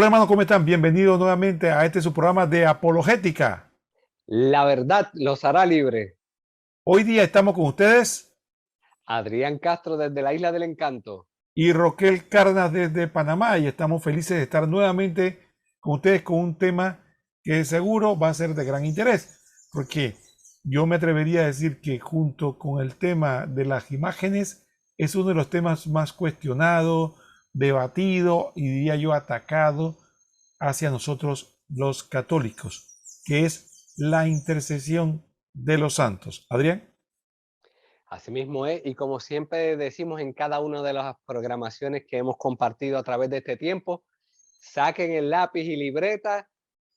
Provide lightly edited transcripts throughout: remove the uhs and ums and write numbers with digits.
Hola hermanos, ¿cómo están? Bienvenidos nuevamente a este su programa de apologética. La verdad los hará libre. Hoy día estamos con ustedes Adrián Castro desde la Isla del Encanto. y Roquel Cárdenas desde Panamá y estamos felices de estar nuevamente con ustedes con un tema que seguro va a ser de gran interés, porque yo me atrevería a decir que junto con el tema de las imágenes es uno de los temas más cuestionado, debatido y diría yo atacado hacia nosotros los católicos, que es la intercesión de los santos. Adrián. Asimismo es, y como siempre decimos en cada una de las programaciones que hemos compartido a través de este tiempo, saquen el lápiz y libreta,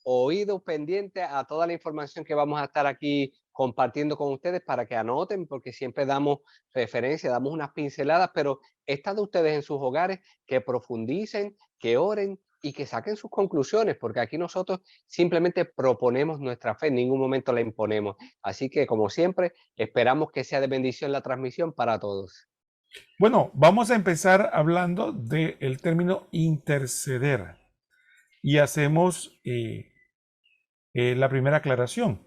oídos pendientes a toda la información que vamos a estar aquí compartiendo con ustedes para que anoten, porque siempre damos referencia, damos unas pinceladas, pero está de ustedes en sus hogares que profundicen, que oren y que saquen sus conclusiones, porque aquí nosotros simplemente proponemos nuestra fe, en ningún momento la imponemos. Así que, como siempre, esperamos que sea de bendición la transmisión para todos. Bueno, vamos a empezar hablando del término interceder y hacemos la primera aclaración.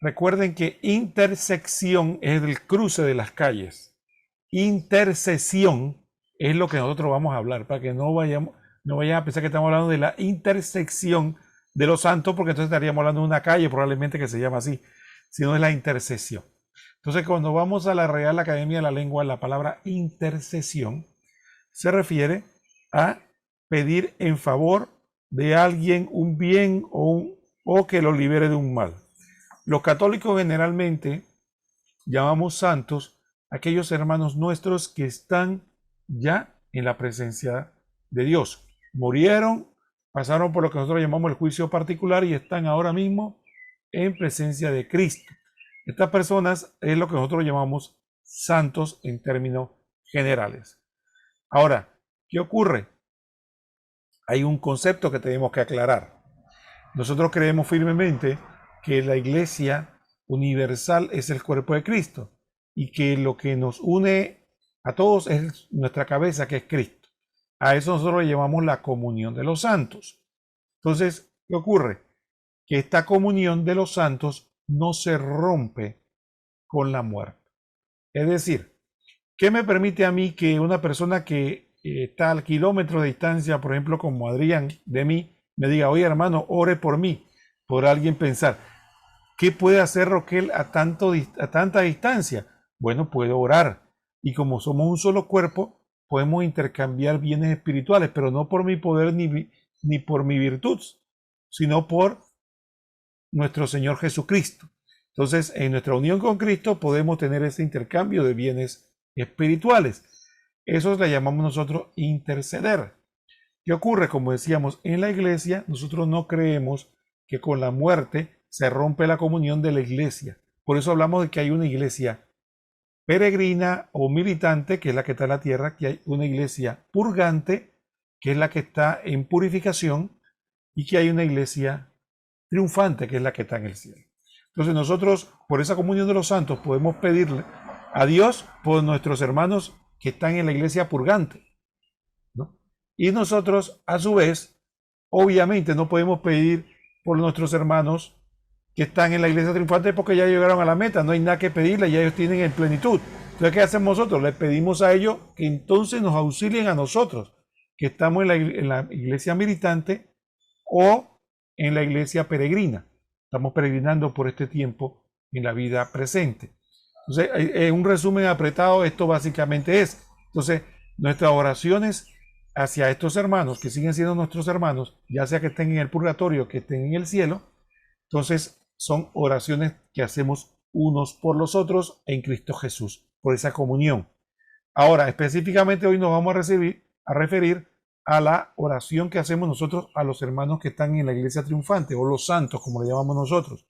Recuerden que intersección es el cruce de las calles. Intercesión es lo que nosotros vamos a hablar, para que no vayan a pensar que estamos hablando de la intersección de los santos, porque entonces estaríamos hablando de una calle probablemente que se llama así, sino de la intercesión. Entonces, cuando vamos a la Real Academia de la Lengua, la palabra intercesión se refiere a pedir en favor de alguien un bien o que lo libere de un mal. Los católicos generalmente llamamos santos a aquellos hermanos nuestros que están ya en la presencia de Dios. Murieron, pasaron por lo que nosotros llamamos el juicio particular y están ahora mismo en presencia de Cristo. Estas personas es lo que nosotros llamamos santos en términos generales. Ahora, ¿qué ocurre? Hay un concepto que tenemos que aclarar. Nosotros creemos firmemente que la iglesia universal es el cuerpo de Cristo y que lo que nos une a todos es nuestra cabeza, que es Cristo. A eso nosotros le llamamos la comunión de los santos. Entonces, ¿qué ocurre? Que esta comunión de los santos no se rompe con la muerte. Es decir, ¿qué me permite a mí que una persona que está al kilómetro de distancia, por ejemplo, como Adrián, de mí, me diga, oye hermano, ore por mí? Por alguien pensar, ¿qué puede hacer Roquel a tanta distancia? Bueno, puedo orar. Y como somos un solo cuerpo, podemos intercambiar bienes espirituales, pero no por mi poder ni por mi virtud, sino por nuestro Señor Jesucristo. Entonces, en nuestra unión con Cristo podemos tener ese intercambio de bienes espirituales. Eso le llamamos nosotros interceder. ¿Qué ocurre? Como decíamos, en la iglesia nosotros no creemos que con la muerte se rompe la comunión de la iglesia. Por eso hablamos de que hay una iglesia peregrina o militante, que es la que está en la tierra, que hay una iglesia purgante, que es la que está en purificación, y que hay una iglesia triunfante, que es la que está en el cielo. Entonces nosotros, por esa comunión de los santos, podemos pedirle a Dios por nuestros hermanos que están en la iglesia purgante, ¿no? Y nosotros, a su vez, obviamente no podemos pedir por nuestros hermanos que están en la iglesia triunfante porque ya llegaron a la meta, no hay nada que pedirle, ya ellos tienen en plenitud. Entonces, ¿qué hacemos nosotros? Les pedimos a ellos que entonces nos auxilien a nosotros, que estamos en la iglesia militante o en la iglesia peregrina. Estamos peregrinando por este tiempo en la vida presente. Entonces, en un resumen apretado, esto básicamente es. Entonces, nuestras oraciones hacia estos hermanos, que siguen siendo nuestros hermanos, ya sea que estén en el purgatorio, que estén en el cielo, entonces son oraciones que hacemos unos por los otros en Cristo Jesús, por esa comunión. Ahora, específicamente hoy nos vamos a referir a la oración que hacemos nosotros a los hermanos que están en la iglesia triunfante, o los santos, como le llamamos nosotros.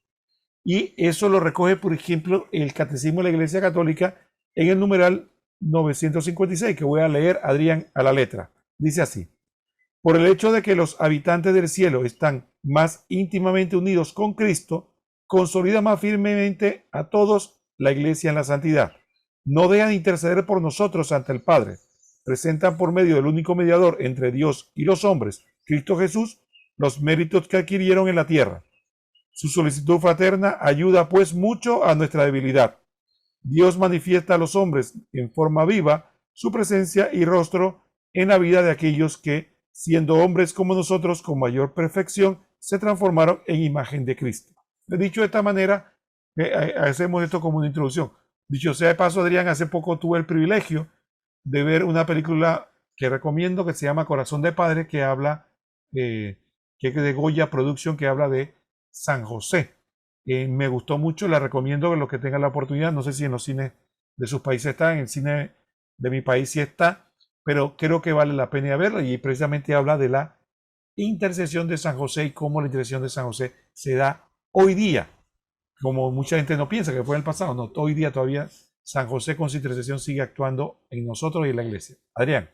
Y eso lo recoge, por ejemplo, el Catecismo de la Iglesia Católica en el numeral 956, que voy a leer, Adrián, a la letra. Dice así: por el hecho de que los habitantes del cielo están más íntimamente unidos con Cristo, consolida más firmemente a todos la Iglesia en la santidad. No dejan de interceder por nosotros ante el Padre. Presentan por medio del único mediador entre Dios y los hombres, Cristo Jesús, los méritos que adquirieron en la tierra. Su solicitud fraterna ayuda pues mucho a nuestra debilidad. Dios manifiesta a los hombres en forma viva su presencia y rostro en la vida de aquellos que, siendo hombres como nosotros, con mayor perfección, se transformaron en imagen de Cristo. Dicho de esta manera, hacemos esto como una introducción. Dicho sea de paso, Adrián, hace poco tuve el privilegio de ver una película que recomiendo que se llama Corazón de Padre, que habla, que es de Goya Production, que habla de San José. Me gustó mucho, la recomiendo a los que tengan la oportunidad. No sé si en los cines de sus países está, en el cine de mi país sí está, pero creo que vale la pena verla y precisamente habla de la intercesión de San José y cómo la intercesión de San José se da hoy día, como mucha gente no piensa que fue en el pasado, no, hoy día todavía San José con su intercesión sigue actuando en nosotros y en la iglesia. Adrián.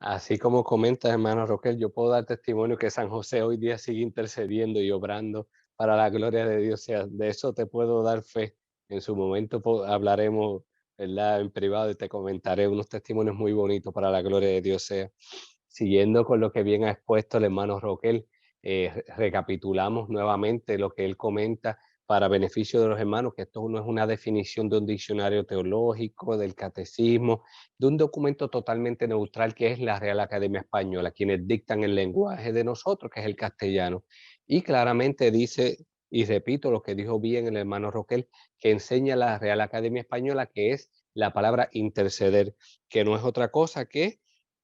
Así como comentas, hermano Roquel, yo puedo dar testimonio que San José hoy día sigue intercediendo y obrando para la gloria de Dios. O sea, de eso te puedo dar fe. En su momento hablaremos, ¿verdad? En privado y te comentaré unos testimonios muy bonitos para la gloria de Dios. Sea. Siguiendo con lo que bien ha expuesto el hermano Roquel, recapitulamos nuevamente lo que él comenta para beneficio de los hermanos, que esto no es una definición de un diccionario teológico, del catecismo, de un documento totalmente neutral que es la Real Academia Española, quienes dictan el lenguaje de nosotros, que es el castellano. Y claramente dice, y repito lo que dijo bien el hermano Roquel, que enseña la Real Academia Española, que es la palabra interceder, que no es otra cosa que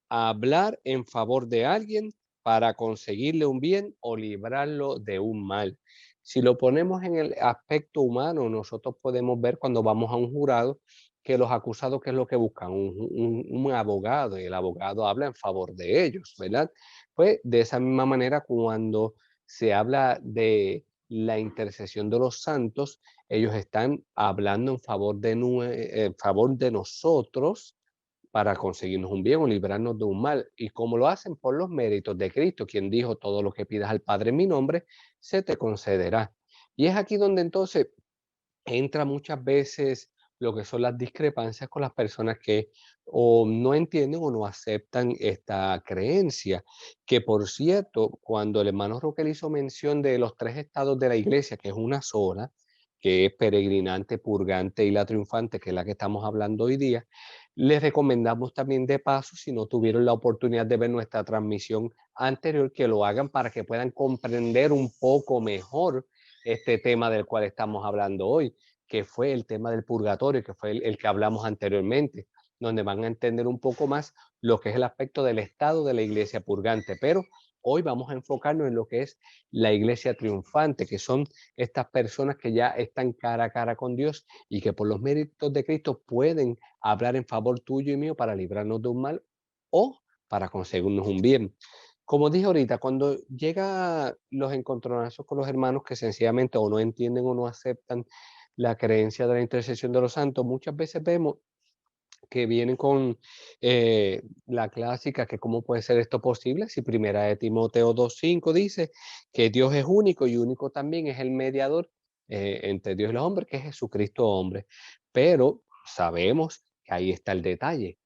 hablar en favor de alguien para conseguirle un bien o librarlo de un mal. Si lo ponemos en el aspecto humano, nosotros podemos ver cuando vamos a un jurado que los acusados, ¿qué es lo que buscan? Un abogado, y el abogado habla en favor de ellos, ¿verdad? Pues de esa misma manera, cuando se habla de la intercesión de los santos, ellos están hablando en favor de nosotros para conseguirnos un bien o librarnos de un mal. ¿Y cómo lo hacen? Por los méritos de Cristo, quien dijo, todo lo que pidas al Padre en mi nombre, se te concederá. Y es aquí donde entonces entra muchas veces lo que son las discrepancias con las personas que o no entienden o no aceptan esta creencia. Que por cierto, cuando el hermano Roquel hizo mención de los tres estados de la iglesia, que es una sola, que es peregrinante, purgante y la triunfante, que es la que estamos hablando hoy día, les recomendamos también de paso, si no tuvieron la oportunidad de ver nuestra transmisión anterior, que lo hagan para que puedan comprender un poco mejor este tema del cual estamos hablando hoy, que fue el tema del purgatorio, que fue el que hablamos anteriormente, donde van a entender un poco más lo que es el aspecto del estado de la iglesia purgante. Pero hoy vamos a enfocarnos en lo que es la iglesia triunfante, que son estas personas que ya están cara a cara con Dios y que por los méritos de Cristo pueden hablar en favor tuyo y mío para librarnos de un mal o para conseguirnos un bien. Como dije ahorita, cuando llega los encontronazos con los hermanos que sencillamente o no entienden o no aceptan la creencia de la intercesión de los santos, muchas veces vemos que vienen con la clásica, que cómo puede ser esto posible, si primera de Timoteo 2:5 dice que Dios es único y único también es el mediador entre Dios y los hombres, que es Jesucristo hombre. Pero sabemos que ahí está el detalle,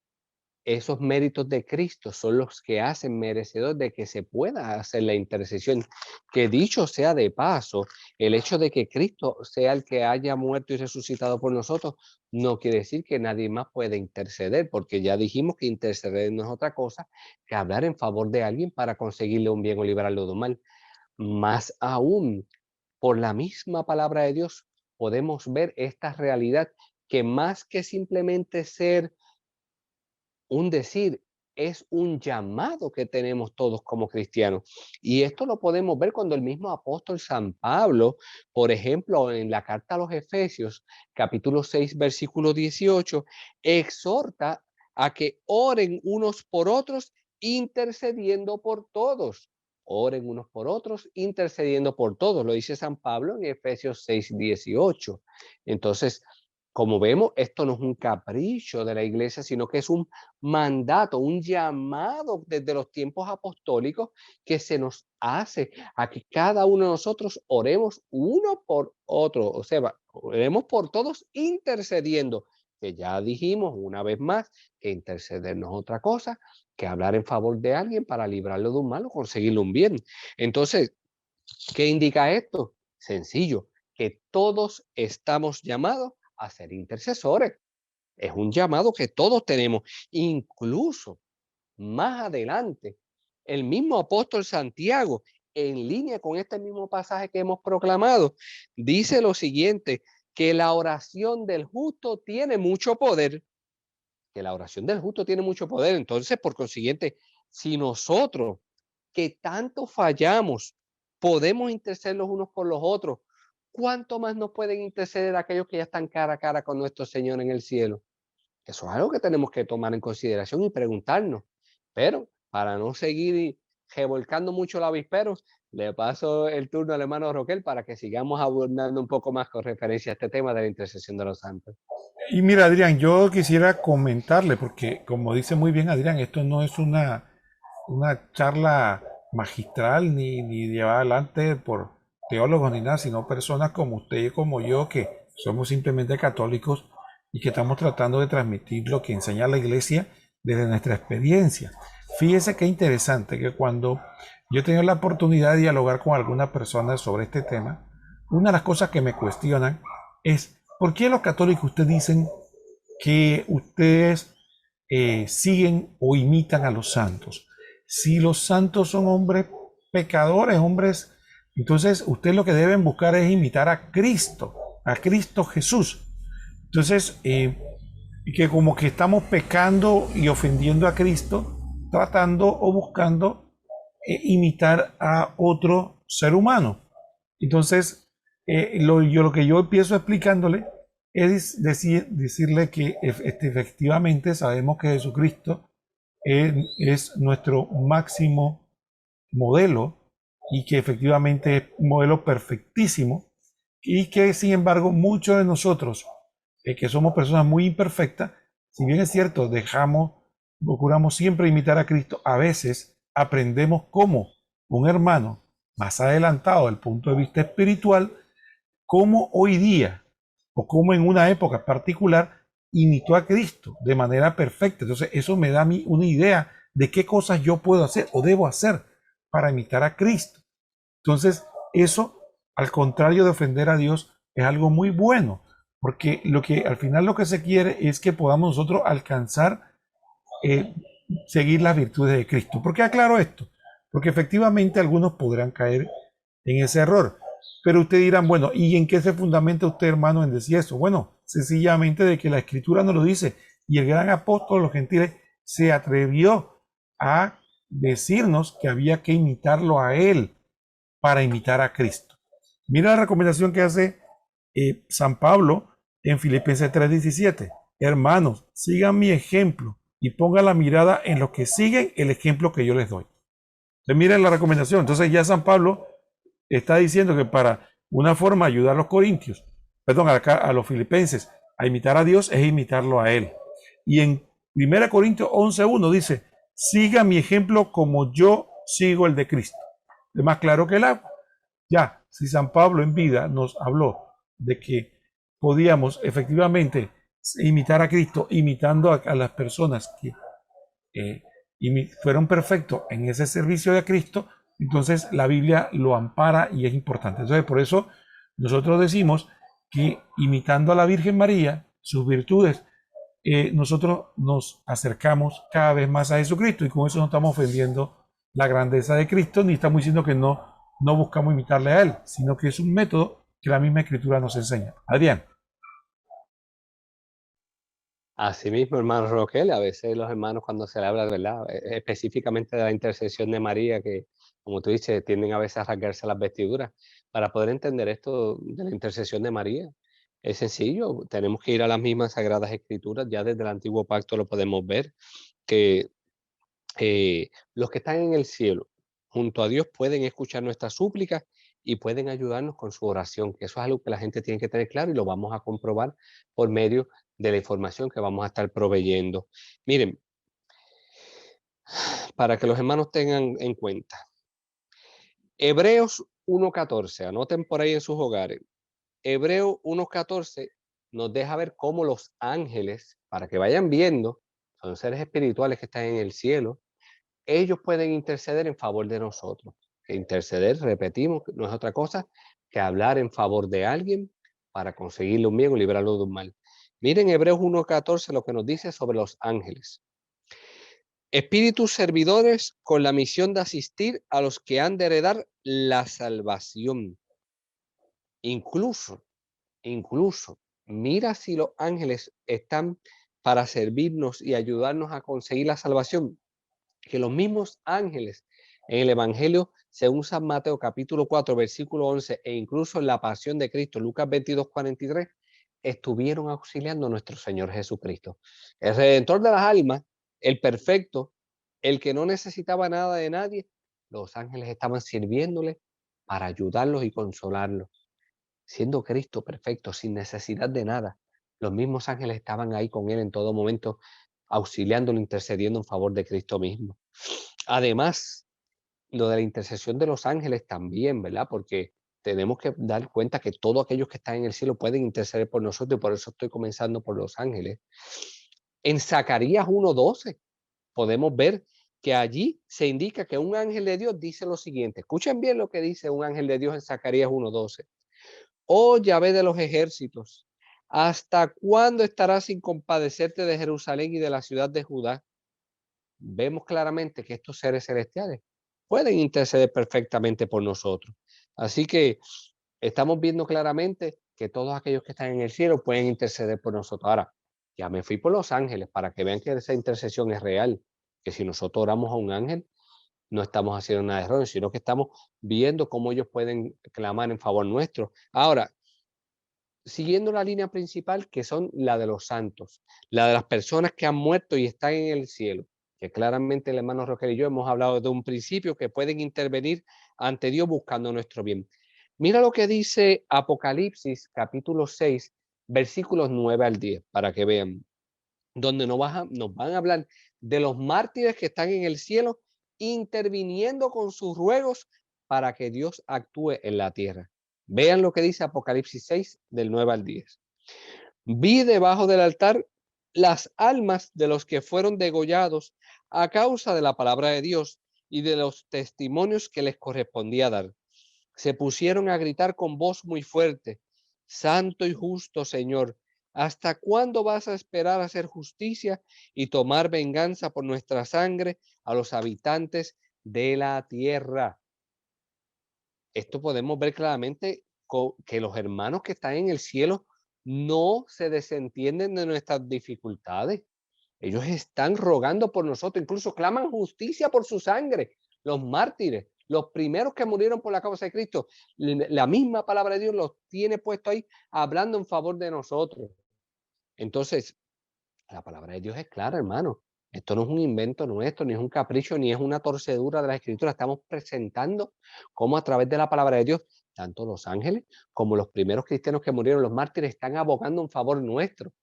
esos méritos de Cristo son los que hacen merecedor de que se pueda hacer la intercesión. Que dicho sea de paso, el hecho de que Cristo sea el que haya muerto y resucitado por nosotros, no quiere decir que nadie más pueda interceder, porque ya dijimos que interceder no es otra cosa que hablar en favor de alguien para conseguirle un bien o librarlo de un mal. Más aún, por la misma palabra de Dios, podemos ver esta realidad que más que simplemente ser un decir, es un llamado que tenemos todos como cristianos. Y esto lo podemos ver cuando el mismo apóstol San Pablo, por ejemplo, en la carta a los Efesios, capítulo 6, versículo 18, exhorta a que oren unos por otros, intercediendo por todos. Oren unos por otros, intercediendo por todos. Lo dice San Pablo en Efesios 6, 18. Entonces, como vemos, esto no es un capricho de la iglesia, sino que es un mandato, un llamado desde los tiempos apostólicos que se nos hace a que cada uno de nosotros oremos uno por otro, o sea, oremos por todos intercediendo. que ya dijimos una vez más que interceder no es otra cosa que hablar en favor de alguien para librarlo de un mal o conseguirle un bien. Entonces, ¿qué indica esto? Sencillo, que todos estamos llamados a ser intercesores. Es un llamado que todos tenemos, incluso más adelante, el mismo apóstol Santiago, en línea con este mismo pasaje que hemos proclamado, dice lo siguiente, que la oración del justo tiene mucho poder, que la oración del justo tiene mucho poder. Entonces, por consiguiente, si nosotros que tanto fallamos podemos interceder los unos por los otros, ¿cuánto más nos pueden interceder aquellos que ya están cara a cara con nuestro Señor en el cielo? Eso es algo que tenemos que tomar en consideración y preguntarnos. Pero para no seguir revolcando mucho el avispero, le paso el turno al hermano Roquel para que sigamos abundando un poco más con referencia a este tema de la intercesión de los santos. Y mira, Adrián, yo quisiera comentarle, porque como dice muy bien Adrián, esto no es una charla magistral ni llevada adelante por teólogos ni nada, sino personas como usted y como yo que somos simplemente católicos y que estamos tratando de transmitir lo que enseña la iglesia desde nuestra experiencia. Fíjese qué interesante que cuando yo he tenido la oportunidad de dialogar con alguna persona sobre este tema, una de las cosas que me cuestionan es ¿por qué los católicos ustedes dicen que ustedes siguen o imitan a los santos? Si los santos son hombres pecadores, hombres, entonces ustedes lo que deben buscar es imitar a Cristo Jesús. Entonces, que como que estamos pecando y ofendiendo a Cristo, tratando o buscando imitar a otro ser humano. Entonces, lo que yo empiezo explicándole es decirle que efectivamente sabemos que Jesucristo es nuestro máximo modelo y que efectivamente es un modelo perfectísimo y que sin embargo muchos de nosotros que somos personas muy imperfectas, si bien es cierto, procuramos siempre imitar a Cristo, a veces aprendemos como un hermano más adelantado del punto de vista espiritual, como hoy día o como en una época particular imitó a Cristo de manera perfecta. Entonces eso me da a mí una idea de qué cosas yo puedo hacer o debo hacer para imitar a Cristo. Entonces eso, al contrario de ofender a Dios, es algo muy bueno, porque al final lo que se quiere es que podamos nosotros alcanzar, eh, seguir las virtudes de Cristo. ¿Por qué aclaro esto? Porque efectivamente algunos podrán caer en ese error. Pero ustedes dirán, bueno, ¿y en qué se fundamenta usted, hermano, en decir eso? Bueno, sencillamente de que la Escritura nos lo dice. Y el gran apóstol de los gentiles se atrevió a decirnos que había que imitarlo a él para imitar a Cristo. Mira la recomendación que hace San Pablo en Filipenses 3:17. Hermanos, sigan mi ejemplo y pongan la mirada en los que siguen el ejemplo que yo les doy. Entonces, miren la recomendación. Entonces ya San Pablo está diciendo que para una forma de ayudar a los corintios, perdón, a los filipenses a imitar a Dios es imitarlo a él. Y en 1 Corintios 11:1 dice, siga mi ejemplo como yo sigo el de Cristo. Es más claro que el agua. Ya, si San Pablo en vida nos habló de que podíamos efectivamente imitar a Cristo, imitando a las personas que fueron perfectos en ese servicio de Cristo, entonces la Biblia lo ampara y es importante. Entonces, por eso nosotros decimos que imitando a la Virgen María, sus virtudes, nosotros nos acercamos cada vez más a Jesucristo y con eso no estamos ofendiendo la grandeza de Cristo, ni estamos diciendo que no buscamos imitarle a Él, sino que es un método que la misma Escritura nos enseña. Adrián. Asimismo, hermano Roquel, a veces los hermanos cuando se le habla, ¿verdad? Específicamente de la intercesión de María, que como tú dices, tienden a veces a rasgarse las vestiduras. Para poder entender esto de la intercesión de María, es sencillo, tenemos que ir a las mismas sagradas escrituras, ya desde el antiguo pacto lo podemos ver, que los que están en el cielo, junto a Dios, pueden escuchar nuestras súplicas y pueden ayudarnos con su oración, que eso es algo que la gente tiene que tener claro y lo vamos a comprobar por medio de la información que vamos a estar proveyendo. Miren, para que los hermanos tengan en cuenta, Hebreos 1:14, anoten por ahí en sus hogares. Hebreos 1:14 nos deja ver cómo los ángeles, para que vayan viendo, son seres espirituales que están en el cielo, ellos pueden interceder en favor de nosotros. Que interceder, repetimos, no es otra cosa que hablar en favor de alguien para conseguirle un bien o librarlo de un mal. Miren Hebreos 1:14 lo que nos dice sobre los ángeles. Espíritus servidores con la misión de asistir a los que han de heredar la salvación. Incluso, mira si los ángeles están para servirnos y ayudarnos a conseguir la salvación, que los mismos ángeles en el Evangelio, según San Mateo capítulo 4, versículo 11, e incluso en la pasión de Cristo, Lucas 22:43, estuvieron auxiliando a nuestro Señor Jesucristo. El Redentor de las almas, el perfecto, el que no necesitaba nada de nadie, los ángeles estaban sirviéndole para ayudarlos y consolarlos. Siendo Cristo perfecto, sin necesidad de nada, los mismos ángeles estaban ahí con él en todo momento, auxiliándolo, intercediendo en favor de Cristo mismo. Además, lo de la intercesión de los ángeles también, ¿verdad? Porque tenemos que dar cuenta que todos aquellos que están en el cielo pueden interceder por nosotros y por eso estoy comenzando por los ángeles. En Zacarías 1:12 podemos ver que allí se indica que un ángel de Dios dice lo siguiente. Escuchen bien lo que dice un ángel de Dios en Zacarías 1:12. Oh Yahvé de los ejércitos, ¿hasta cuándo estarás sin compadecerte de Jerusalén y de la ciudad de Judá? Vemos claramente que estos seres celestiales pueden interceder perfectamente por nosotros. Así que estamos viendo claramente que todos aquellos que están en el cielo pueden interceder por nosotros. Ahora, ya me fui por los ángeles para que vean que esa intercesión es real, que si nosotros oramos a un ángel, no estamos haciendo nada de error, sino que estamos viendo cómo ellos pueden clamar en favor nuestro. Ahora, siguiendo la línea principal, que son la de los santos, la de las personas que han muerto y están en el cielo, que claramente el hermano Roger y yo hemos hablado de un principio que pueden intervenir ante Dios buscando nuestro bien. Mira lo que dice Apocalipsis capítulo 6, versículos 9 al 10, para que vean, donde nos van a hablar de los mártires que están en el cielo, interviniendo con sus ruegos para que Dios actúe en la tierra. Vean lo que dice Apocalipsis 6, del 9 al 10. Vi debajo del altar las almas de los que fueron degollados a causa de la palabra de Dios y de los testimonios que les correspondía dar. Se pusieron a gritar con voz muy fuerte: Santo y justo Señor, ¿hasta cuándo vas a esperar a hacer justicia y tomar venganza por nuestra sangre a los habitantes de la tierra? Esto podemos ver claramente que los hermanos que están en el cielo no se desentienden de nuestras dificultades. Ellos están rogando por nosotros, incluso claman justicia por su sangre. Los mártires, los primeros que murieron por la causa de Cristo, la misma palabra de Dios los tiene puesto ahí hablando en favor de nosotros. Entonces, la palabra de Dios es clara, hermano. Esto no es un invento nuestro, ni es un capricho, ni es una torcedura de la Escritura. Estamos presentando cómo a través de la palabra de Dios, tanto los ángeles como los primeros cristianos que murieron, los mártires, están abogando en favor nuestro.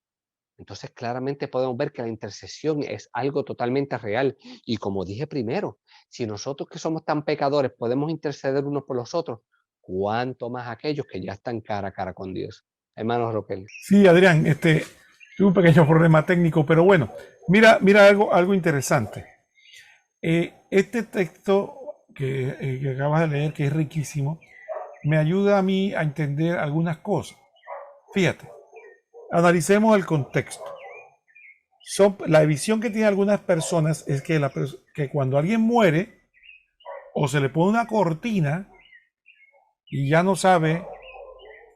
Entonces, claramente podemos ver que la intercesión es algo totalmente real. Y como dije primero, si nosotros que somos tan pecadores podemos interceder unos por los otros, ¿cuánto más aquellos que ya están cara a cara con Dios? Hermano Roquel. Sí, Adrián, tuve un pequeño problema técnico, pero bueno, mira algo interesante. Este texto que acabas de leer, que es riquísimo, me ayuda a mí a entender algunas cosas. Fíjate, analicemos el contexto. La visión que tienen algunas personas es que cuando alguien muere, o se le pone una cortina y ya no sabe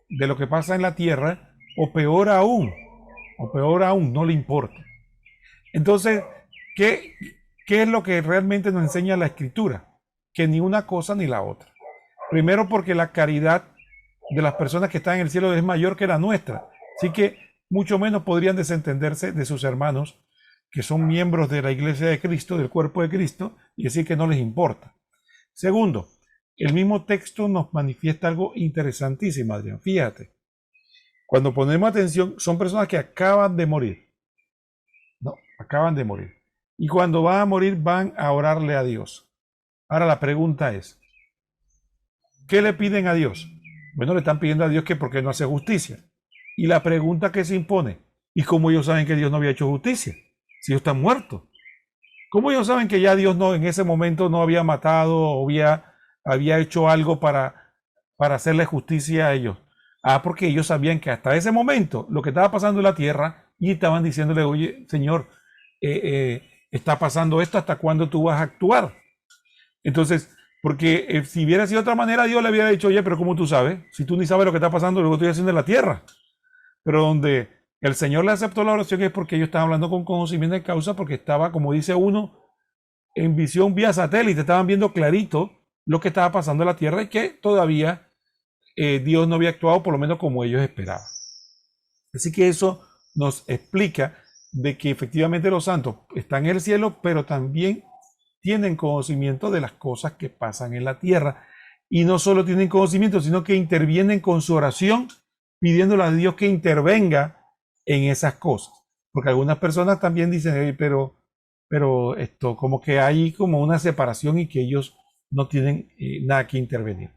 de lo que pasa en la tierra, o peor aún, no le importa. Entonces, ¿qué es lo que realmente nos enseña la Escritura? Que ni una cosa ni la otra. Primero, porque la caridad de las personas que están en el cielo es mayor que la nuestra. Así que mucho menos podrían desentenderse de sus hermanos que son miembros de la Iglesia de Cristo, del cuerpo de Cristo, y decir que no les importa. Segundo, el mismo texto nos manifiesta algo interesantísimo, Adrián. Fíjate, cuando ponemos atención, son personas que acaban de morir. No, acaban de morir. Y cuando van a morir, van a orarle a Dios. Ahora la pregunta es, ¿qué le piden a Dios? Bueno, le están pidiendo a Dios que por qué no hace justicia. Y la pregunta que se impone, ¿y cómo ellos saben que Dios no había hecho justicia? Si ellos están muertos. ¿Cómo ellos saben que ya Dios no en ese momento no había matado o había hecho algo para hacerle justicia a ellos? Ah, porque ellos sabían que hasta ese momento lo que estaba pasando en la tierra y estaban diciéndole, oye, Señor, está pasando esto, ¿hasta cuándo tú vas a actuar? Entonces, porque si hubiera sido de otra manera, Dios le hubiera dicho, oye, pero ¿cómo tú sabes? Si tú ni sabes lo que está pasando, lo que estoy haciendo en la tierra. Pero donde el Señor le aceptó la oración es porque ellos estaban hablando con conocimiento de causa, porque estaba, como dice uno, en visión vía satélite, estaban viendo clarito lo que estaba pasando en la tierra y que todavía Dios no había actuado por lo menos como ellos esperaban. Así que eso nos explica de que efectivamente los santos están en el cielo, pero también tienen conocimiento de las cosas que pasan en la tierra. Y no solo tienen conocimiento, sino que intervienen con su oración, pidiéndole a Dios que intervenga en esas cosas. Porque algunas personas también dicen, pero esto, como que hay como una separación y que ellos no tienen nada que intervenir.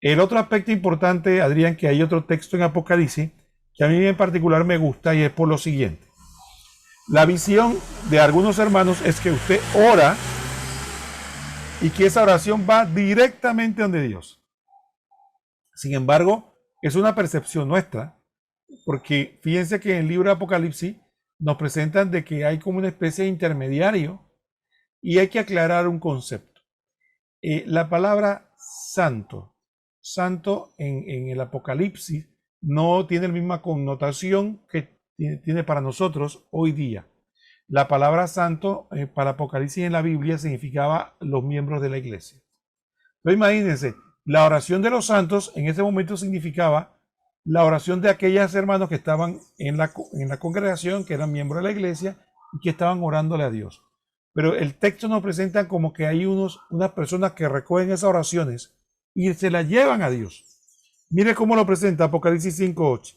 El otro aspecto importante, Adrián, que hay otro texto en Apocalipsis que a mí en particular me gusta y es por lo siguiente. La visión de algunos hermanos es que usted ora y que esa oración va directamente donde Dios. Sin embargo, es una percepción nuestra, porque fíjense que en el libro de Apocalipsis nos presentan de que hay como una especie de intermediario y hay que aclarar un concepto. La palabra santo, santo en el Apocalipsis no tiene la misma connotación que tiene para nosotros hoy día. La palabra santo para Apocalipsis en la Biblia significaba los miembros de la iglesia. Entonces imagínense, la oración de los santos en ese momento significaba la oración de aquellos hermanos que estaban en la congregación, que eran miembros de la iglesia y que estaban orándole a Dios. Pero el texto nos presenta como que hay unas personas que recogen esas oraciones y se las llevan a Dios. Mire cómo lo presenta Apocalipsis 5:8.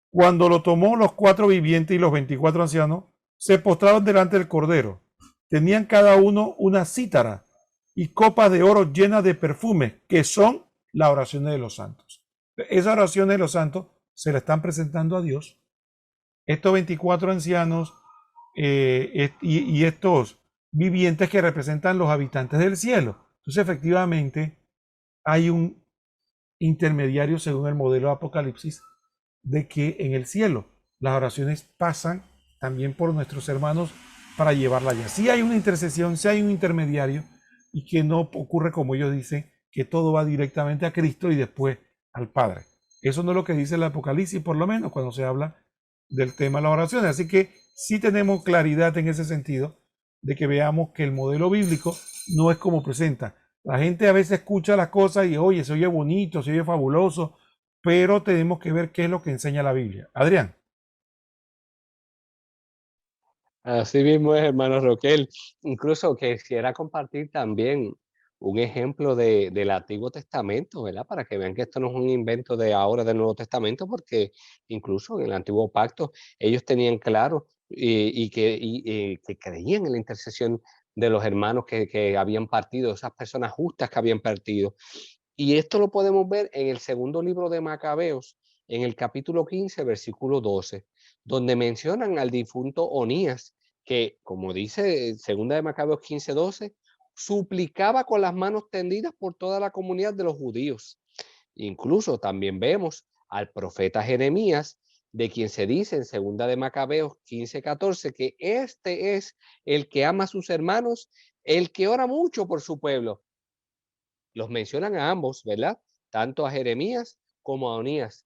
Cuando lo tomó los 4 vivientes y los 24 ancianos, se postraron delante del Cordero. Tenían cada uno una cítara y copas de oro llenas de perfumes, que son las oraciones de los santos. Esas oraciones de los santos se le están presentando a Dios. Estos 24 ancianos y estos vivientes que representan los habitantes del cielo. Entonces, efectivamente, hay un intermediario según el modelo de Apocalipsis de que en el cielo las oraciones pasan también por nuestros hermanos para llevarla allá. Si hay una intercesión, si hay un intermediario y que no ocurre como ellos dicen, que todo va directamente a Cristo y después al Padre. Eso no es lo que dice el Apocalipsis, por lo menos cuando se habla del tema de las oraciones. Así que sí tenemos claridad en ese sentido de que veamos que el modelo bíblico no es como presenta. La gente a veces escucha las cosas y oye, se oye bonito, se oye fabuloso, pero tenemos que ver qué es lo que enseña la Biblia. Adrián. Así mismo es, hermano Roquel. Incluso quisiera compartir también un ejemplo del Antiguo Testamento, ¿verdad? Para que vean que esto no es un invento de ahora del Nuevo Testamento, porque incluso en el Antiguo Pacto ellos tenían claro que creían en la intercesión de los hermanos que habían partido, esas personas justas que habían partido. Y esto lo podemos ver en el segundo libro de Macabeos, en el capítulo 15, versículo 12, donde mencionan al difunto Onías, que, como dice segunda de Macabeos 15, 12, suplicaba con las manos tendidas por toda la comunidad de los judíos. Incluso también vemos al profeta Jeremías, de quien se dice en segunda de Macabeos 15, 14, que este es el que ama a sus hermanos, el que ora mucho por su pueblo. Los mencionan a ambos, ¿verdad? Tanto a Jeremías como a Onías.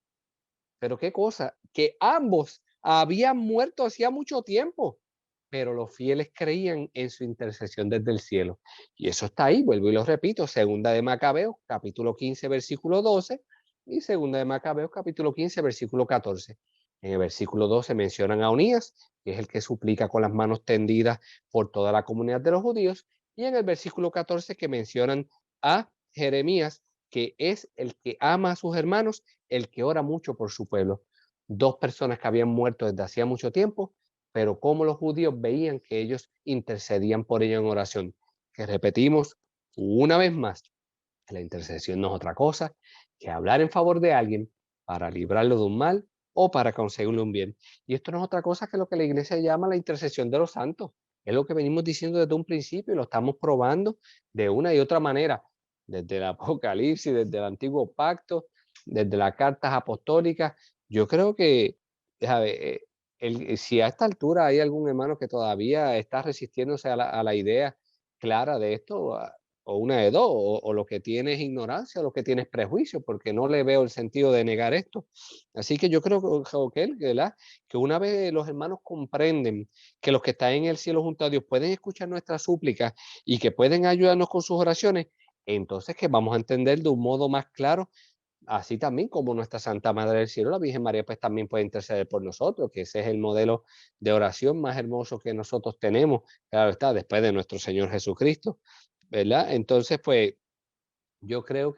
Pero qué cosa, que ambos habían muerto hacía mucho tiempo, pero los fieles creían en su intercesión desde el cielo. Y eso está ahí, vuelvo y lo repito, segunda de Macabeos, capítulo 15, versículo 12, y segunda de Macabeos, capítulo 15, versículo 14. En el versículo 12 mencionan a Onías, que es el que suplica con las manos tendidas por toda la comunidad de los judíos, y en el versículo 14 que mencionan a Jeremías, que es el que ama a sus hermanos, el que ora mucho por su pueblo. Dos personas que habían muerto desde hacía mucho tiempo, pero como los judíos veían que ellos intercedían por ellos en oración. Que repetimos una vez más, que la intercesión no es otra cosa que hablar en favor de alguien para librarlo de un mal o para conseguirle un bien. Y esto no es otra cosa que lo que la iglesia llama la intercesión de los santos. Es lo que venimos diciendo desde un principio y lo estamos probando de una y otra manera, desde el Apocalipsis, desde el Antiguo Pacto, desde las cartas apostólicas. Yo creo que, ¿sabe? Si a esta altura hay algún hermano que todavía está resistiéndose a la idea clara de esto, o una de dos, o lo que tiene es ignorancia, o lo que tiene es prejuicio, porque no le veo el sentido de negar esto. Así que yo creo ¿verdad? Que una vez los hermanos comprenden que los que están en el cielo junto a Dios pueden escuchar nuestras súplicas y que pueden ayudarnos con sus oraciones, entonces que vamos a entender de un modo más claro, así también como nuestra Santa Madre del Cielo, la Virgen María, pues también puede interceder por nosotros, que ese es el modelo de oración más hermoso que nosotros tenemos, claro está, después de nuestro Señor Jesucristo, ¿verdad? Entonces, pues yo creo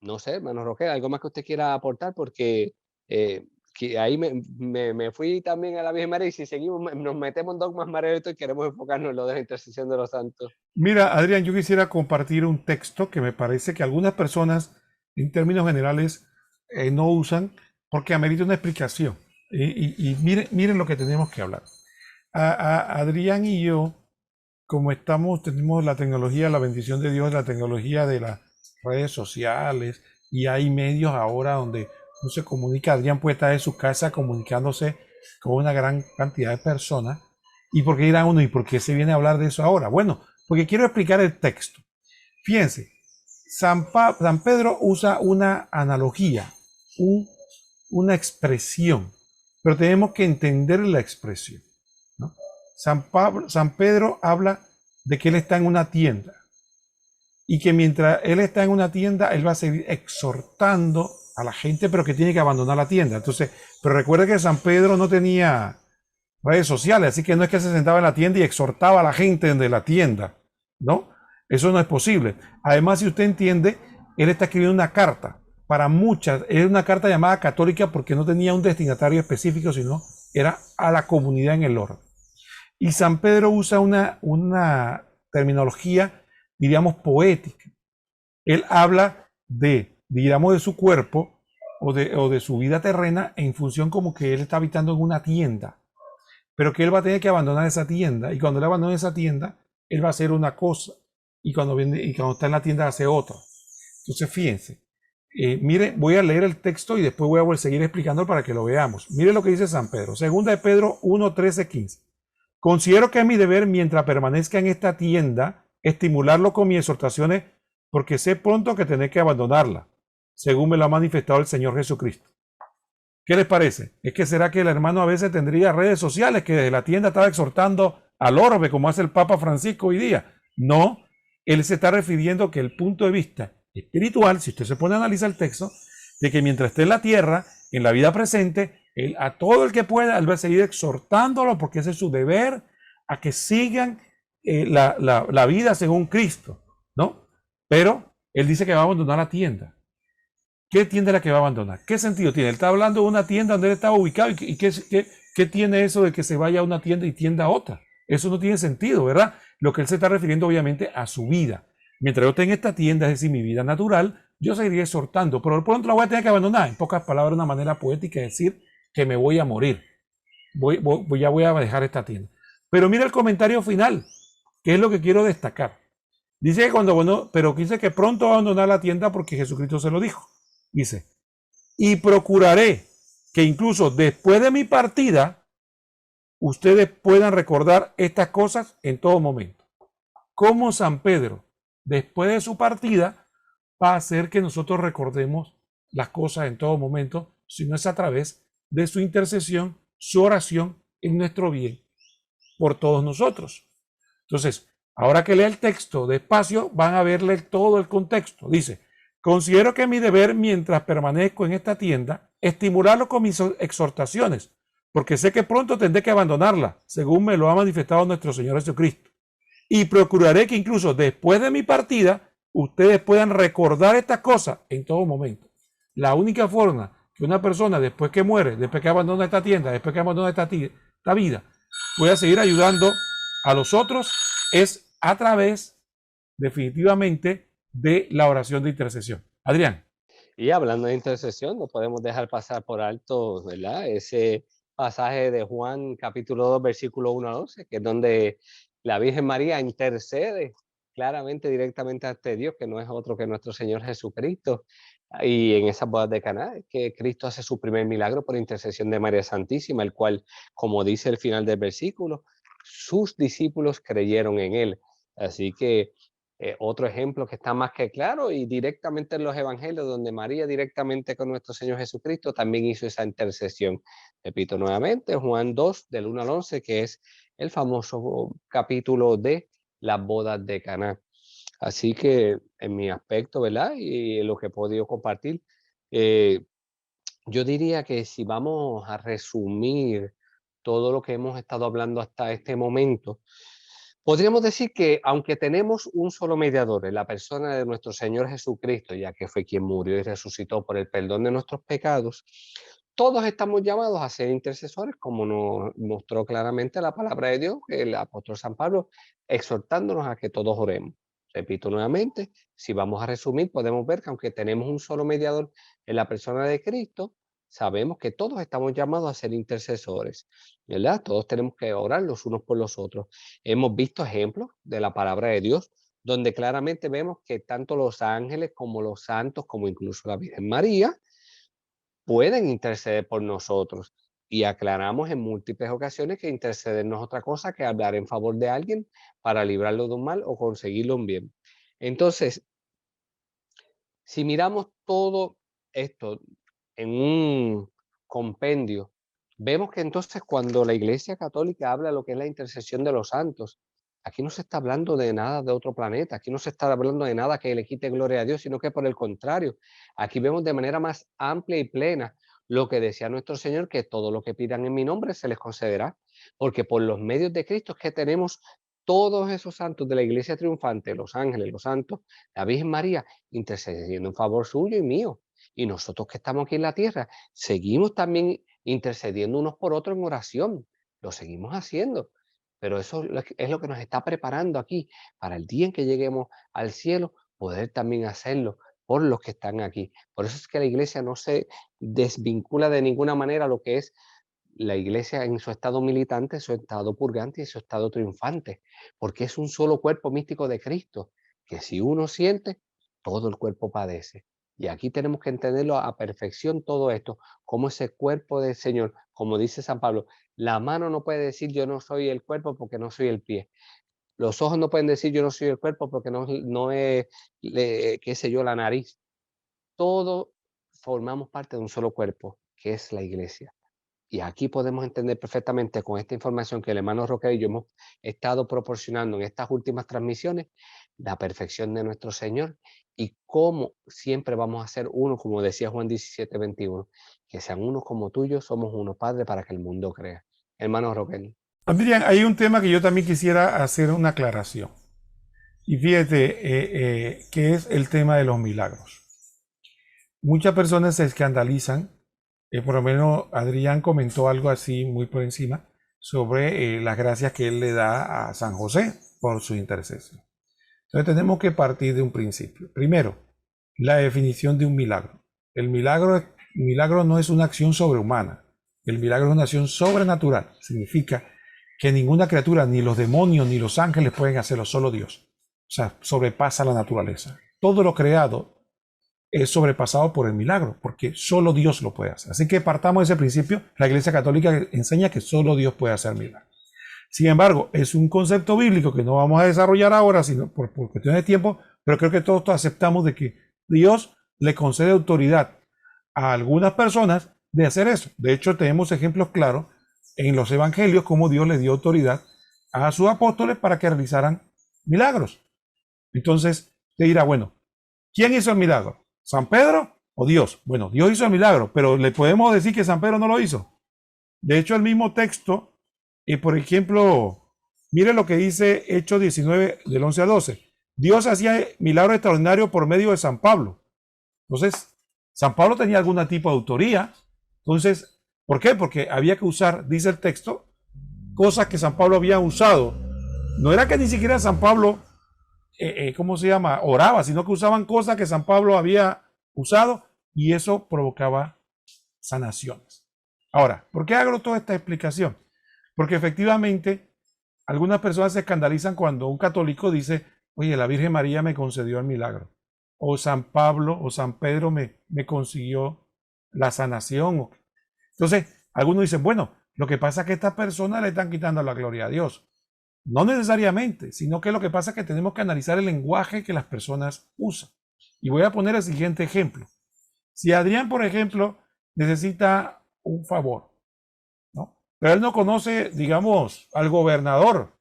no sé, hermano Roque, algo más que usted quiera aportar, porque que ahí me fui también a la Virgen María y si seguimos, nos metemos en dogmas mareros y queremos enfocarnos en lo de la intercesión de los santos. Mira, Adrián, yo quisiera compartir un texto que me parece que algunas personas, en términos generales, no usan porque amerita una explicación. Y miren lo que tenemos que hablar. Adrián y yo, como tenemos la tecnología, la bendición de Dios, la tecnología de las redes sociales, y hay medios ahora donde no se comunica. Adrián puede estar en su casa comunicándose con una gran cantidad de personas. ¿Y por qué dirá uno? ¿Y por qué se viene a hablar de eso ahora? Bueno, porque quiero explicar el texto. Fíjense, San Pedro usa una analogía, una expresión, pero tenemos que entender la expresión, ¿no? San Pedro habla de que él está en una tienda y que mientras él está en una tienda, él va a seguir exhortando a la gente, pero que tiene que abandonar la tienda. Entonces, pero recuerde que San Pedro no tenía redes sociales, así que no es que se sentaba en la tienda y exhortaba a la gente de la tienda, ¿no? Eso no es posible. Además, si usted entiende, él está escribiendo una carta para muchas, es una carta llamada católica porque no tenía un destinatario específico, sino era a la comunidad en el orden. Y San Pedro usa una terminología, diríamos, poética. Él habla digamos, de su cuerpo o de su vida terrena en función como que él está habitando en una tienda, pero que él va a tener que abandonar esa tienda, y cuando él abandone esa tienda, él va a hacer una cosa, y cuando está en la tienda hace otra. Entonces, fíjense, mire, voy a leer el texto y después voy a seguir explicando para que lo veamos. Mire lo que dice San Pedro, segunda de Pedro 1, 13, 15. Considero que es mi deber, mientras permanezca en esta tienda, estimularlo con mis exhortaciones, porque sé pronto que tendré que abandonarla, según me lo ha manifestado el Señor Jesucristo. ¿Qué les parece? ¿Es que será que el hermano a veces tendría redes sociales, que desde la tienda estaba exhortando al orbe, como hace el Papa Francisco hoy día? No, él se está refiriendo que el punto de vista espiritual, si usted se pone a analizar el texto, de que mientras esté en la tierra, en la vida presente, él, a todo el que pueda, él va a seguir exhortándolo, porque ese es su deber, a que sigan la vida según Cristo, ¿no? Pero él dice que va a abandonar la tienda. ¿Qué tienda es la que va a abandonar? ¿Qué sentido tiene? Él está hablando de una tienda donde él estaba ubicado. ¿Y qué tiene eso de que se vaya a una tienda y tienda a otra? Eso no tiene sentido, ¿verdad? Lo que él se está refiriendo obviamente a su vida. Mientras yo esté en esta tienda, es decir, mi vida natural, yo seguiría exhortando, pero pronto la voy a tener que abandonar. En pocas palabras, una manera poética de decir que me voy a morir. Ya voy a dejar esta tienda. Pero mira el comentario final, que es lo que quiero destacar. Dice que pero dice que pronto va a abandonar la tienda porque Jesucristo se lo dijo. Dice, y procuraré que incluso después de mi partida, ustedes puedan recordar estas cosas en todo momento. Como San Pedro, después de su partida, va a hacer que nosotros recordemos las cosas en todo momento, si no es a través de su intercesión, su oración en nuestro bien por todos nosotros. Entonces, ahora que lea el texto despacio, van a verle todo el contexto. Dice, considero que es mi deber, mientras permanezco en esta tienda, estimularlo con mis exhortaciones, porque sé que pronto tendré que abandonarla, según me lo ha manifestado nuestro Señor Jesucristo. Y procuraré que incluso después de mi partida, ustedes puedan recordar estas cosas en todo momento. La única forma que una persona, después que muere, después que abandona esta tienda, después que abandona esta vida, pueda seguir ayudando a los otros, es a través, definitivamente, de la oración de intercesión. Adrián. Y hablando de intercesión, no podemos dejar pasar por alto, ¿verdad? Ese pasaje de Juan capítulo 2, versículo 1 a 12, que es donde la Virgen María intercede claramente, directamente ante Dios, que no es otro que nuestro Señor Jesucristo. Y en esas bodas de Caná, es que Cristo hace su primer milagro por intercesión de María Santísima, el cual, como dice el final del versículo, sus discípulos creyeron en él. Así que otro ejemplo que está más que claro y directamente en los evangelios, donde María directamente con nuestro Señor Jesucristo también hizo esa intercesión. Repito nuevamente, Juan 2, del 1 al 11, que es el famoso capítulo de las bodas de Caná. Así que en mi aspecto, ¿verdad? Y en lo que he podido compartir, eh, yo diría que si vamos a resumir todo lo que hemos estado hablando hasta este momento, podríamos decir que aunque tenemos un solo mediador en la persona de nuestro Señor Jesucristo, ya que fue quien murió y resucitó por el perdón de nuestros pecados, todos estamos llamados a ser intercesores, como nos mostró claramente la palabra de Dios, el apóstol San Pablo, exhortándonos a que todos oremos. Repito nuevamente, si vamos a resumir, podemos ver que aunque tenemos un solo mediador en la persona de Cristo, sabemos que todos estamos llamados a ser intercesores, ¿verdad? Todos tenemos que orar los unos por los otros. Hemos visto ejemplos de la palabra de Dios donde claramente vemos que tanto los ángeles como los santos, como incluso la Virgen María, pueden interceder por nosotros. Y aclaramos en múltiples ocasiones que interceder no es otra cosa que hablar en favor de alguien para librarlo de un mal o conseguirlo un bien. Entonces, si miramos todo esto en un compendio, vemos que entonces cuando la Iglesia Católica habla de lo que es la intercesión de los santos, aquí no se está hablando de nada de otro planeta, aquí no se está hablando de nada que le quite gloria a Dios, sino que por el contrario, aquí vemos de manera más amplia y plena lo que decía nuestro Señor, que todo lo que pidan en mi nombre se les concederá, porque por los medios de Cristo es que tenemos todos esos santos de la Iglesia triunfante, los ángeles, los santos, la Virgen María, intercediendo en favor suyo y mío. Y nosotros que estamos aquí en la tierra, seguimos también intercediendo unos por otros en oración. Lo seguimos haciendo. Pero eso es lo que nos está preparando aquí para el día en que lleguemos al cielo, poder también hacerlo por los que están aquí. Por eso es que la iglesia no se desvincula de ninguna manera lo que es la iglesia en su estado militante, su estado purgante y su estado triunfante, porque es un solo cuerpo místico de Cristo, que si uno siente, todo el cuerpo padece. Y aquí tenemos que entenderlo a perfección todo esto, como ese cuerpo del Señor, como dice San Pablo, la mano no puede decir yo no soy el cuerpo porque no soy el pie. Los ojos no pueden decir yo no soy el cuerpo porque no es, qué sé yo, la nariz. Todos formamos parte de un solo cuerpo, que es la iglesia. Y aquí podemos entender perfectamente con esta información que el hermano Roque y yo hemos estado proporcionando en estas últimas transmisiones, la perfección de nuestro Señor y cómo siempre vamos a ser uno, como decía Juan 17:21, que sean unos como tuyos, somos uno, Padre, para que el mundo crea. Hermano Roque. Miriam, hay un tema que yo también quisiera hacer una aclaración. Y fíjate, que es el tema de los milagros. Muchas personas se escandalizan, por lo menos Adrián comentó algo así muy por encima, sobre las gracias que él le da a San José por su intercesión. Entonces tenemos que partir de un principio. Primero, la definición de un milagro. El milagro no es una acción sobrehumana. El milagro es una acción sobrenatural. Significa que ninguna criatura, ni los demonios, ni los ángeles pueden hacerlo, solo Dios. O sea, sobrepasa la naturaleza. Todo lo creado es sobrepasado por el milagro, porque solo Dios lo puede hacer. Así que partamos de ese principio. La Iglesia Católica enseña que solo Dios puede hacer milagros. Sin embargo, es un concepto bíblico que no vamos a desarrollar ahora, sino por cuestiones de tiempo, pero creo que todos aceptamos de que Dios le concede autoridad a algunas personas de hacer eso. De hecho, tenemos ejemplos claros en los evangelios como Dios le dio autoridad a sus apóstoles para que realizaran milagros. Entonces, te dirá, bueno, ¿quién hizo el milagro? ¿San Pedro o Dios? Bueno, Dios hizo el milagro, pero ¿le podemos decir que San Pedro no lo hizo? De hecho, el mismo texto, por ejemplo, mire lo que dice Hechos 19, del 11 al 12. Dios hacía milagros extraordinarios por medio de San Pablo. Entonces, San Pablo tenía algún tipo de autoría. Entonces, ¿por qué? Porque había que usar, dice el texto, cosas que San Pablo había usado. No era que ni siquiera San Pablo, ¿cómo se llama? Oraba, sino que usaban cosas que San Pablo había usado y eso provocaba sanaciones. Ahora, ¿por qué hago toda esta explicación? Porque efectivamente algunas personas se escandalizan cuando un católico dice, oye, la Virgen María me concedió el milagro, o San Pablo o San Pedro me consiguió la sanación. Entonces, algunos dicen, bueno, lo que pasa es que a esta persona le están quitando la gloria a Dios. No necesariamente, sino que lo que pasa es que tenemos que analizar el lenguaje que las personas usan. Y voy a poner el siguiente ejemplo. Si Adrián, por ejemplo, necesita un favor, ¿no? Pero él no conoce, digamos, al gobernador,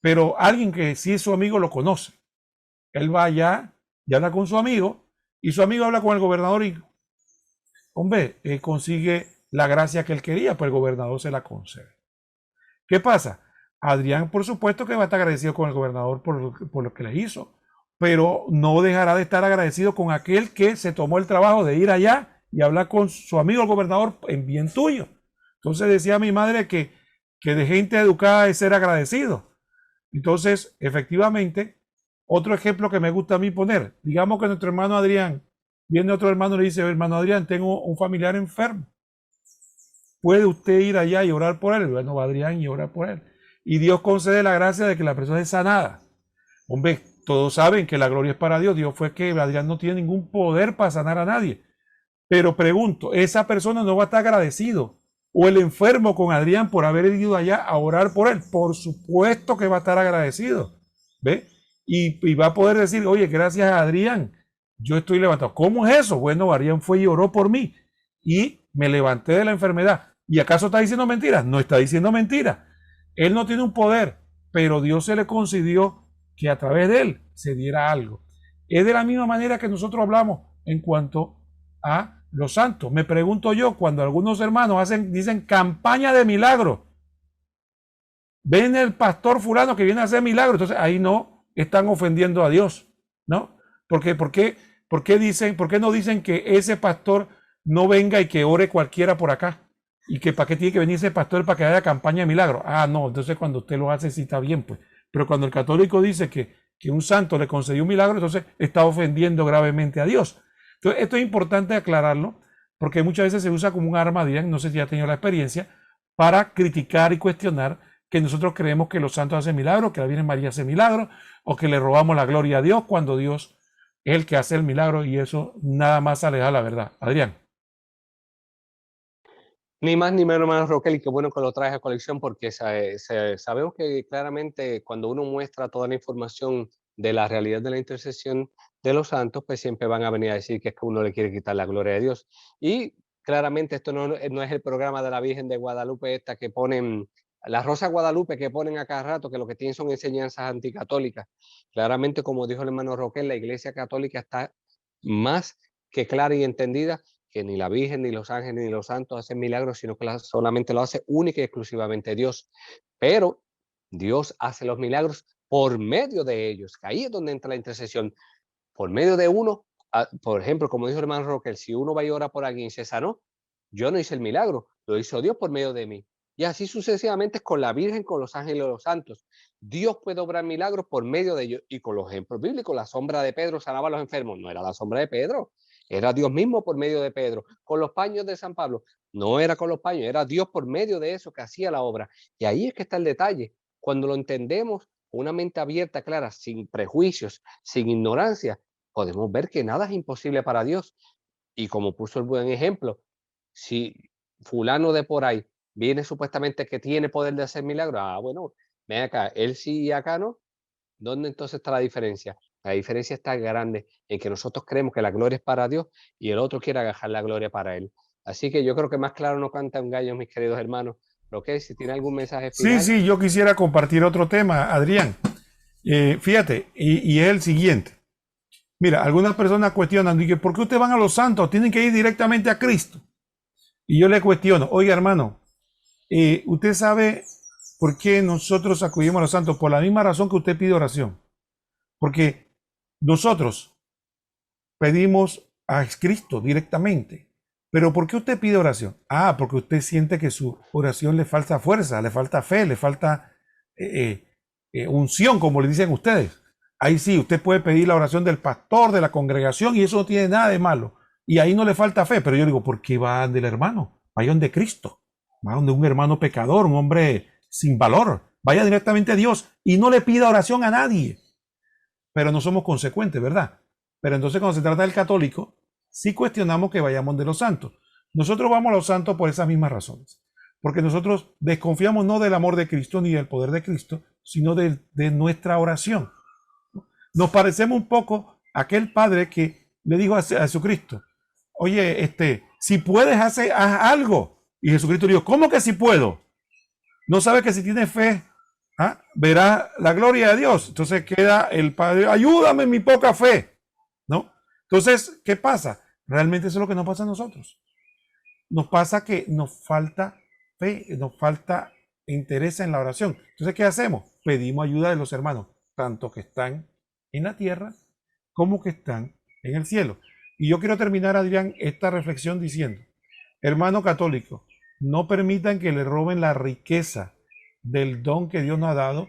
pero alguien que sí es su amigo lo conoce. Él va allá y habla con su amigo, y su amigo habla con el gobernador y, hombre, consigue la gracia que él quería, pues el gobernador se la concede. ¿Qué pasa? Adrián, por supuesto que va a estar agradecido con el gobernador por lo que le hizo, pero no dejará de estar agradecido con aquel que se tomó el trabajo de ir allá y hablar con su amigo el gobernador en bien tuyo. Entonces decía mi madre que de gente educada es ser agradecido. Entonces, efectivamente, otro ejemplo que me gusta a mí poner, digamos que nuestro hermano Adrián, viene otro hermano y le dice, hermano Adrián, tengo un familiar enfermo. ¿Puede usted ir allá y orar por él? Bueno, va Adrián y ora por él. Y Dios concede la gracia de que la persona es sanada. Hombre, todos saben que la gloria es para Dios. Dios fue que Adrián no tiene ningún poder para sanar a nadie. Pero pregunto, ¿esa persona no va a estar agradecido? ¿O el enfermo con Adrián por haber ido allá a orar por él? Por supuesto que va a estar agradecido. ¿Ve? Y va a poder decir, oye, gracias a Adrián, yo estoy levantado. ¿Cómo es eso? Bueno, Adrián fue y oró por mí y me levanté de la enfermedad. ¿Y acaso está diciendo mentiras? No está diciendo mentiras. Él no tiene un poder, pero Dios se le concedió que a través de él se diera algo. Es de la misma manera que nosotros hablamos en cuanto a los santos. Me pregunto yo, cuando algunos hermanos dicen campaña de milagro, ven el pastor fulano que viene a hacer milagros, entonces ahí no están ofendiendo a Dios, ¿no? ¿Por qué no dicen que ese pastor no venga y que ore cualquiera por acá? ¿Y que para qué tiene que venir ese pastor para que haya campaña de milagro? Ah, no, entonces cuando usted lo hace sí está bien, pues. Pero cuando el católico dice que un santo le concedió un milagro, entonces está ofendiendo gravemente a Dios. Entonces, esto es importante aclararlo, porque muchas veces se usa como un arma, dirán, no sé si ya ha tenido la experiencia, para criticar y cuestionar que nosotros creemos que los santos hacen milagros, que la Virgen María hace milagros, o que le robamos la gloria a Dios cuando Dios es el que hace el milagro, y eso nada más aleja la verdad. Adrián. Ni más ni menos, hermano Roquel, y qué bueno que lo traes a colección, porque sabemos que claramente cuando uno muestra toda la información de la realidad de la intercesión de los santos, pues siempre van a venir a decir que es que uno le quiere quitar la gloria de Dios. Y claramente esto no es el programa de la Virgen de Guadalupe, esta que ponen, la Rosa Guadalupe que ponen a cada rato, que lo que tienen son enseñanzas anticatólicas. Claramente, como dijo el hermano Roquel, la Iglesia Católica está más que clara y entendida que ni la Virgen, ni los ángeles, ni los santos hacen milagros, sino que solamente lo hace única y exclusivamente Dios. Pero Dios hace los milagros por medio de ellos, que ahí es donde entra la intercesión. Por medio de uno, por ejemplo, como dijo el hermano Roque, si uno va y ora por alguien y se sanó, yo no hice el milagro, lo hizo Dios por medio de mí. Y así sucesivamente con la Virgen, con los ángeles y los santos. Dios puede obrar milagros por medio de ellos. Y con los ejemplos bíblicos, la sombra de Pedro sanaba a los enfermos. No era la sombra de Pedro, era Dios mismo por medio de Pedro. Con los paños de San Pablo, no era con los paños, era Dios por medio de eso que hacía la obra. Y ahí es que está el detalle. Cuando lo entendemos con una mente abierta, clara, sin prejuicios, sin ignorancia, podemos ver que nada es imposible para Dios. Y como puso el buen ejemplo, si fulano de por ahí viene supuestamente que tiene poder de hacer milagros, bueno, ven acá, él sí y acá no, ¿dónde entonces está la diferencia? La diferencia está grande en que nosotros creemos que la gloria es para Dios y el otro quiere agajar la gloria para él. Así que yo creo que más claro no canta un gallo, mis queridos hermanos. Lo que si tiene algún mensaje final. Sí, yo quisiera compartir otro tema, Adrián. Fíjate, y es el siguiente. Mira, algunas personas cuestionan, dicen, ¿por qué ustedes van a los santos? Tienen que ir directamente a Cristo. Y yo le cuestiono, oiga hermano, ¿usted sabe por qué nosotros acudimos a los santos? Por la misma razón que usted pide oración. Porque nosotros pedimos a Cristo directamente. Pero ¿por qué usted pide oración? Porque usted siente que su oración le falta fuerza, le falta fe, le falta unción, como le dicen ustedes. Ahí sí, usted puede pedir la oración del pastor, de la congregación, y eso no tiene nada de malo. y ahí no le falta fe, pero yo digo, ¿por qué va del hermano? Vaya donde Cristo, va donde un hermano pecador, un hombre sin valor, vaya directamente a Dios y no le pida oración a nadie. Pero no somos consecuentes, ¿verdad? Pero entonces cuando se trata del católico, sí cuestionamos que vayamos de los santos. Nosotros vamos a los santos por esas mismas razones. Porque nosotros desconfiamos no del amor de Cristo ni del poder de Cristo, sino de nuestra oración. Nos parecemos un poco a aquel padre que le dijo a Jesucristo, oye, si puedes, haz algo. Y Jesucristo le dijo, ¿cómo que si puedo? ¿No sabe que si tiene fe, verá la gloria de Dios? Entonces queda el padre, ayúdame en mi poca fe, ¿no? Entonces, ¿qué pasa? Realmente eso es lo que nos pasa a nosotros. Nos pasa que nos falta fe, nos falta interés en la oración. Entonces, ¿qué hacemos? Pedimos ayuda de los hermanos, tanto que están en la tierra como que están en el cielo. Y yo quiero terminar, Adrián, esta reflexión diciendo, hermano católico, no permitan que le roben la riqueza del don que Dios nos ha dado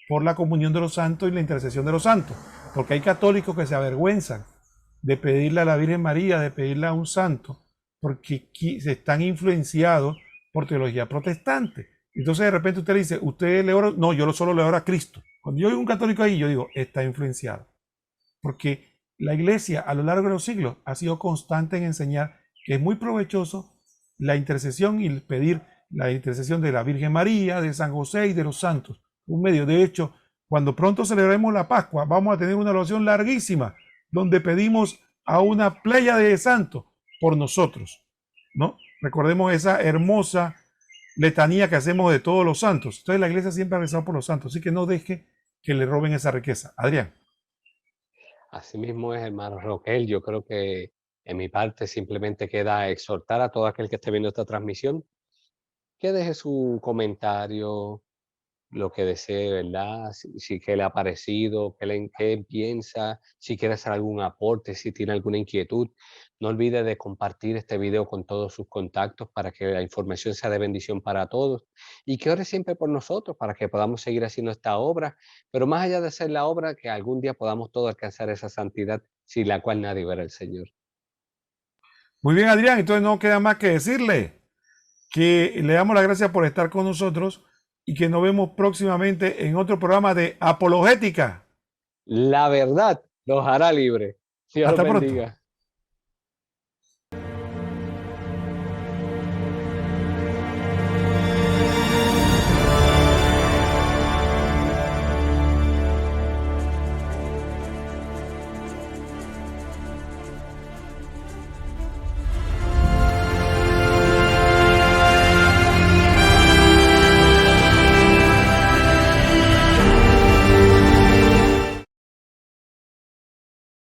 por la comunión de los santos y la intercesión de los santos. Porque hay católicos que se avergüenzan de pedirle a la Virgen María, de pedirle a un santo, porque se están influenciados por teología protestante. Entonces de repente usted le dice, ¿usted le ora? No, yo solo le oro a Cristo. Cuando yo oigo un católico ahí, yo digo, está influenciado. Porque la iglesia a lo largo de los siglos ha sido constante en enseñar que es muy provechoso la intercesión y pedir la intercesión de la Virgen María, de San José y de los santos. Un medio. De hecho, cuando pronto celebremos la Pascua, vamos a tener una oración larguísima donde pedimos a una playa de santos por nosotros, ¿no? Recordemos esa hermosa letanía que hacemos de todos los santos. Entonces la iglesia siempre ha rezado por los santos, así que no deje que le roben esa riqueza. Adrián. Así mismo es, hermano Roquel. Yo creo que en mi parte simplemente queda exhortar a todo aquel que esté viendo esta transmisión que deje su comentario, lo que desee, ¿verdad? Si qué le ha parecido, qué piensa, si quiere hacer algún aporte, si tiene alguna inquietud. No olvide de compartir este video con todos sus contactos para que la información sea de bendición para todos y que ore siempre por nosotros para que podamos seguir haciendo esta obra, pero más allá de hacer la obra, que algún día podamos todos alcanzar esa santidad sin la cual nadie verá al Señor. Muy bien, Adrián, entonces no queda más que decirle que le damos las gracias por estar con nosotros y que nos vemos próximamente en otro programa de Apologética. La verdad los hará libre. Dios los Hasta pronto. bendiga.